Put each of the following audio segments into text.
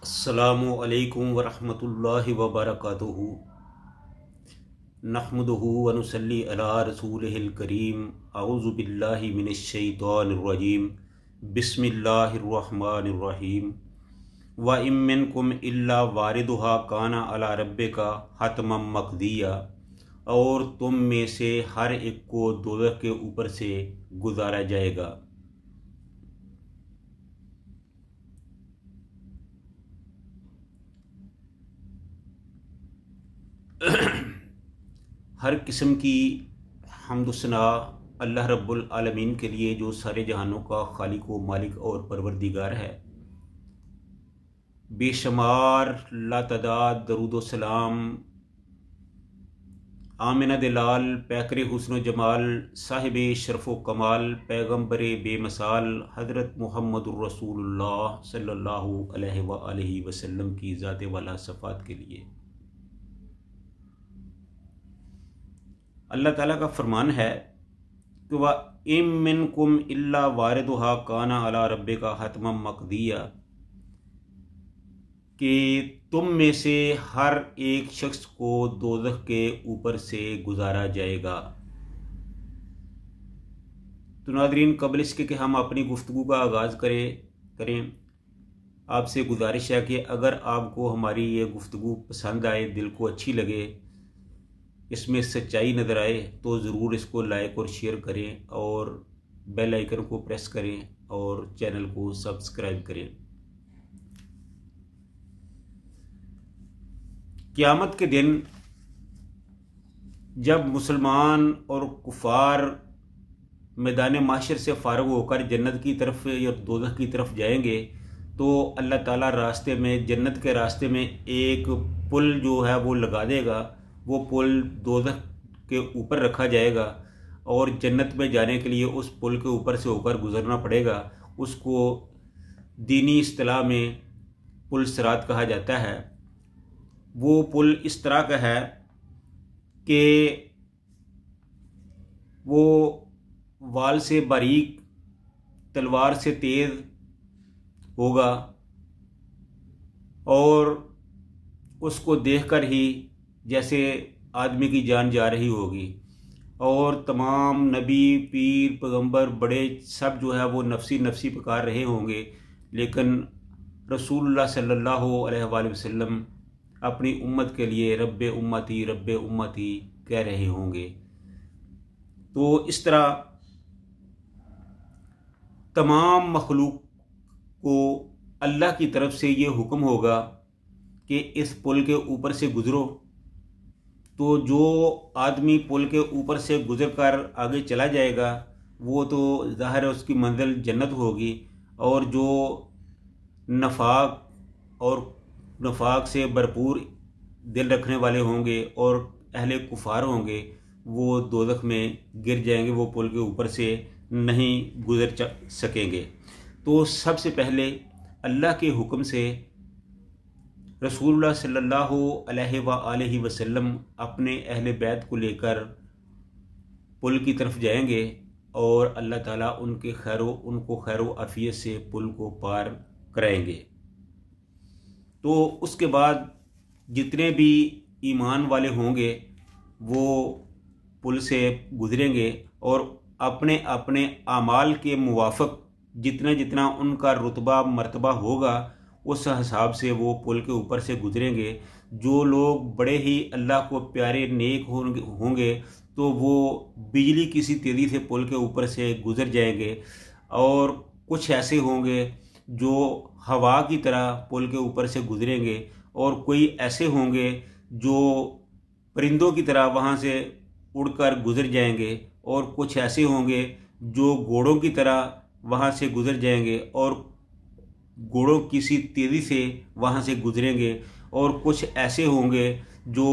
अस्सलामु अलैकुम वरहमतुल्लाहि वबरकातुहू। नहमदुहू व नुसल्ली अला रसूलिहिल करीम। अऊज़ु बिल्लाहि मिनश शैतानिर रजीम। बिस्मिल्लाहिर रहमानिर रहीम। व इम मिनकुम इल्ला वारिदुहा काना अला रब्बिका हतमम मक़दिया। और तुम में से हर एक को दोज़ख के ऊपर से गुजारा जाएगा। हर किस्म की हम्द सना अल्लाह रब्बुल आलमीन के लिए, जो सारे जहानों का खालिक व मालिक और परवरदिगार है। बेशुमार लातदाद दरूद व सलाम आमिना दिलाल पैकर हुस्न जमाल साहिब शरफ़ व कमाल पैगम्बर बेमसाल हज़रत मुहम्मदुर रसूलुल्लाह सल्लल्लाहु अलैहि वसल्लम की ज़ात वाला सफ़ात के लिए। अल्लाह ताला का फरमान है कि वह इम मिनकुम इल्ला वारिदुहा काना अला रब्बिका हतमम मक़दिया, कि तुम में से हर एक शख्स को दोज़ख के ऊपर से गुजारा जाएगा। तो नाज़रीन, क़ब्ल इसके कि हम अपनी गुफ्तगू का आगाज़ करें, आपसे गुजारिश है कि अगर आपको हमारी ये गुफ्तगू पसंद आए, दिल को अच्छी लगे, इसमें सच्चाई नज़र आए, तो ज़रूर इसको लाइक और शेयर करें और बेल आइकन को प्रेस करें और चैनल को सब्सक्राइब करें। क़यामत के दिन जब मुसलमान और कुफार मैदान माशर से फ़ारिग होकर जन्नत की तरफ या दोज़ख की तरफ जाएंगे, तो अल्लाह ताला रास्ते में, जन्नत के रास्ते में एक पुल जो है वो लगा देगा। वो पुल दोज़ख के ऊपर रखा जाएगा और जन्नत में जाने के लिए उस पुल के ऊपर से होकर गुज़रना पड़ेगा। उसको दीनी इस्तिलाह में पुल सिरात कहा जाता है। वो पुल इस तरह का है कि वो वाल से बारीक, तलवार से तेज़ होगा और उसको देखकर ही जैसे आदमी की जान जा रही होगी। और तमाम नबी, पीर, पैगंबर, बड़े सब जो है वो नफसी नफसी पुकार रहे होंगे, लेकिन रसूलुल्लाह सल्लल्लाहु अलैहि वसल्लम अपनी उम्मत के लिए रब्बे उम्मती कह रहे होंगे। तो इस तरह तमाम मखलूक को अल्लाह की तरफ से ये हुक्म होगा कि इस पुल के ऊपर से गुज़रो। तो जो आदमी पुल के ऊपर से गुज़र कर आगे चला जाएगा, वो तो ज़ाहिर है उसकी मंजिल जन्नत होगी। और जो नफाक से भरपूर दिल रखने वाले होंगे और अहले कुफार होंगे, वो दोज़ख में गिर जाएंगे, वो पुल के ऊपर से नहीं गुज़र सकेंगे। तो सबसे पहले अल्लाह के हुक्म से रसूलुल्लाह सल्लल्लाहु अलैहि वसल्लम अपने अहले बैत को लेकर पुल की तरफ जाएंगे और अल्लाह ताला उनको खैरो आफियत से पुल को पार कराएंगे। तो उसके बाद जितने भी ईमान वाले होंगे वो पुल से गुजरेंगे और अपने अपने आमाल के मुवाफ़िक जितना जितना उनका रुतबा मर्तबा होगा, उस हिसाब से वो पुल के ऊपर से गुजरेंगे। जो लोग बड़े ही अल्लाह को प्यारे नेक होंगे तो वो बिजली की सी तेज़ी से पुल के ऊपर से गुजर जाएंगे। और कुछ ऐसे होंगे जो हवा की तरह पुल के ऊपर से गुजरेंगे, और कोई ऐसे होंगे जो परिंदों की तरह वहाँ से उड़कर गुजर जाएंगे, और कुछ ऐसे होंगे जो घोड़ों की तरह वहाँ से गुजर जाएंगे और घोड़ों की सी तेज़ी से वहाँ से गुजरेंगे। और कुछ ऐसे होंगे जो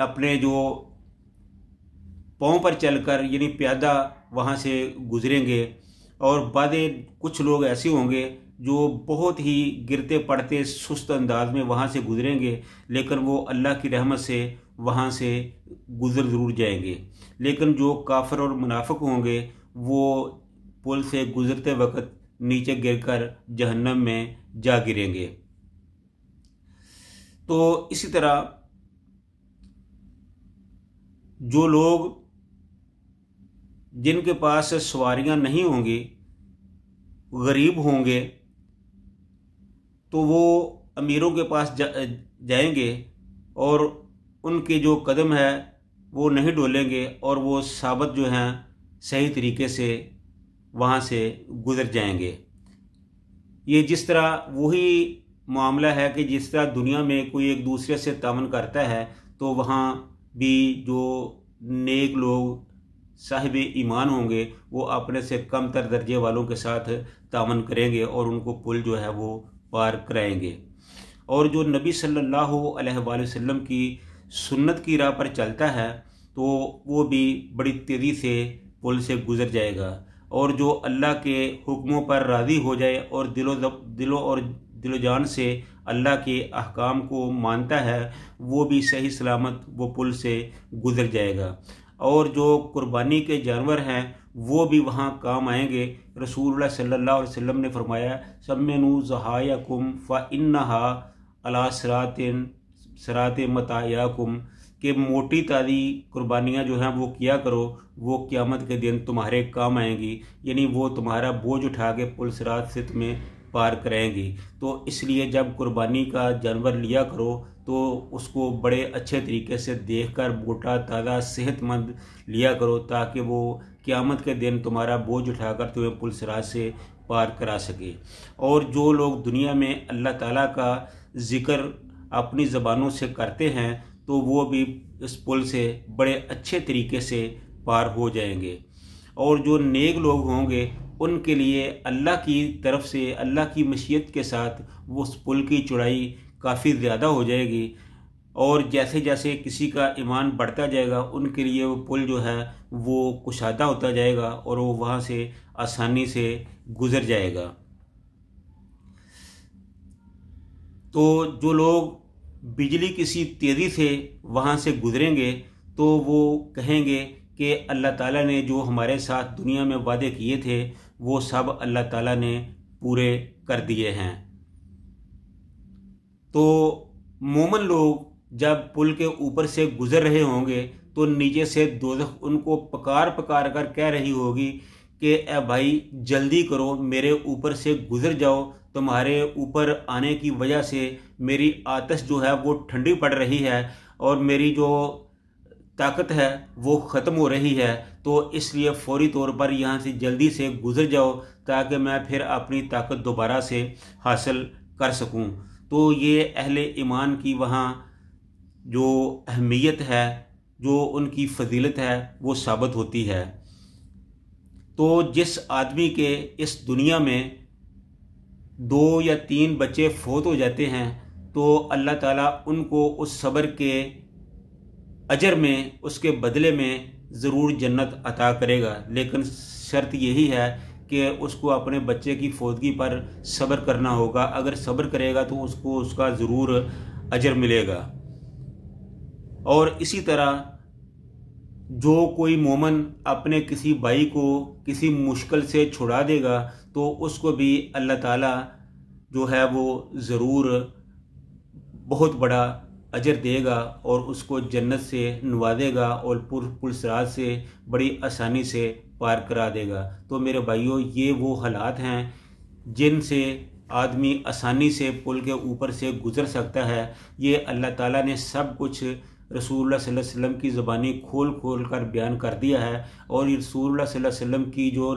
अपने जो पाँव पर चलकर यानी प्यादा वहाँ से गुजरेंगे। और कुछ लोग ऐसे होंगे जो बहुत ही गिरते पड़ते सुस्त अंदाज में वहाँ से गुजरेंगे, लेकिन वो अल्लाह की रहमत से वहाँ से गुजर ज़रूर जाएंगे। लेकिन जो काफिर और मुनाफिक होंगे वो पुल से गुजरते वक्त नीचे गिरकर जहन्नम में जा गिरेंगे। तो इसी तरह जो लोग जिनके पास सवारियां नहीं होंगी, गरीब होंगे, तो वो अमीरों के पास जाएंगे और उनके जो कदम है वो नहीं डोलेंगे और वो साबित जो हैं सही तरीके से वहाँ से गुजर जाएंगे। ये जिस तरह वही मामला है कि जिस तरह दुनिया में कोई एक दूसरे से तावन करता है, तो वहाँ भी जो नेक लोग साहिब ईमान होंगे वो अपने से कम तर दर्जे वालों के साथ तावन करेंगे और उनको पुल जो है वो पार कराएंगे। और जो नबी सल्लल्लाहु अलैहि वसल्लम की सुन्नत की राह पर चलता है तो वो भी बड़ी तेज़ी से पुल से गुजर जाएगा। और जो अल्लाह के हुक्मों पर राज़ी हो जाए और दिलो जान से अल्लाह के अहकाम को मानता है, वो भी सही सलामत वो पुल से गुजर जाएगा। और जो कुर्बानी के जानवर हैं वो भी वहाँ काम आएंगे। रसूलुल्लाह सल्लल्लाहु अलैहि वसल्लम ने फरमाया, सम्मेनु ज़हायाकुम फ़ इन्नहा अला सरात मतायाकुम, के मोटी ताज़ी कुर्बानियाँ जो हैं वो किया करो, वो क़यामत के दिन तुम्हारे काम आएंगी, यानी वो तुम्हारा बोझ उठा के पुल सिरात से तुम्हें पार कराएंगी। तो इसलिए जब कुर्बानी का जानवर लिया करो तो उसको बड़े अच्छे तरीके से देखकर मोटा ताज़ा सेहतमंद लिया करो, ताकि वो क़यामत के दिन तुम्हारा बोझ उठाकर तुम्हें पुल सिरात से पार करा सके। और जो लोग दुनिया में अल्लाह ताला का ज़िक्र अपनी ज़बानों से करते हैं तो वो भी इस पुल से बड़े अच्छे तरीके से पार हो जाएंगे। और जो नेक लोग होंगे उनके लिए अल्लाह की तरफ से, अल्लाह की मशीयत के साथ वो उस पुल की चौड़ाई काफ़ी ज़्यादा हो जाएगी। और जैसे जैसे किसी का ईमान बढ़ता जाएगा उनके लिए वो पुल जो है वो कुशादा होता जाएगा और वो वहाँ से आसानी से गुज़र जाएगा। तो जो लोग बिजली किसी तेज़ी से वहाँ से गुजरेंगे तो वो कहेंगे कि अल्लाह ताला ने जो हमारे साथ दुनिया में वादे किए थे वो सब अल्लाह ताला ने पूरे कर दिए हैं। तो मोमिन लोग जब पुल के ऊपर से गुजर रहे होंगे तो नीचे से दोज़ख उनको पकार पकार कर कह रही होगी कि ए भाई जल्दी करो, मेरे ऊपर से गुजर जाओ, तुम्हारे ऊपर आने की वजह से मेरी आतश जो है वो ठंडी पड़ रही है और मेरी जो ताकत है वो ख़त्म हो रही है। तो इसलिए फ़ौरी तौर पर यहाँ से जल्दी से गुजर जाओ ताकि मैं फिर अपनी ताकत दोबारा से हासिल कर सकूँ। तो ये अहले ईमान की वहाँ जो अहमियत है, जो उनकी फजीलत है वो साबित होती है। तो जिस आदमी के इस दुनिया में 2 या 3 बच्चे फौत हो जाते हैं तो अल्लाह ताला उनको उस सब्र के अजर में, उसके बदले में ज़रूर जन्नत अता करेगा। लेकिन शर्त यही है कि उसको अपने बच्चे की फौतगी पर सब्र करना होगा। अगर सब्र करेगा तो उसको उसका ज़रूर अजर मिलेगा। और इसी तरह जो कोई मोमन अपने किसी भाई को किसी मुश्किल से छुड़ा देगा तो उसको भी अल्लाह ताला जो है वो ज़रूर बहुत बड़ा अजर देगा और उसको जन्नत से नवाजेगा और पुल सिरात से बड़ी आसानी से पार करा देगा। तो मेरे भाइयों, ये वो हालात हैं जिनसे आदमी आसानी से पुल के ऊपर से गुज़र सकता है। ये अल्लाह ताला ने सब कुछ रसूलुल्लाह सल्लल्लाहु अलैहि वसल्लम की ज़बानी खोल खोल कर बयान कर दिया है। और ये रसूलुल्लाह सल्लल्लाहु अलैहि वसल्लम की जो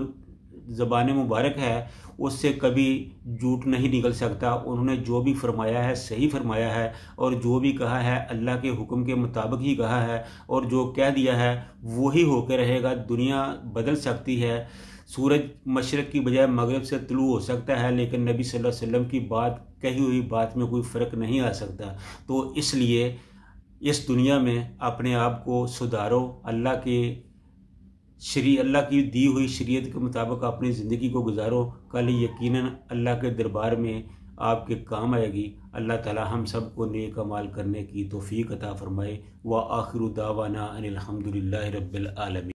ज़बान मुबारक है उससे कभी झूठ नहीं निकल सकता। उन्होंने जो भी फरमाया है सही फरमाया है और जो भी कहा है अल्लाह के हुक्म के मुताबिक ही कहा है और जो कह दिया है वही होकर रहेगा। दुनिया बदल सकती है, सूरज मशरक़ की बजाय मगरिब से तुलू हो सकता है, लेकिन नबी सल्लल्लाहु अलैहि वसल्लम की बात, कही हुई बात में कोई फ़र्क नहीं आ सकता। तो इसलिए इस दुनिया में अपने आप को सुधारो, अल्लाह की दी हुई शरीयत के मुताबिक अपनी ज़िंदगी को गुजारो। कल यकीनन अल्लाह के दरबार में आपके काम आएगी। अल्लाह ताला हम सब को नेक अमाल करने की तौफीक अता फरमाए। व आखिरु दावाना अनिल हम्दुलिल्लाहि रब्बिल आलमीन।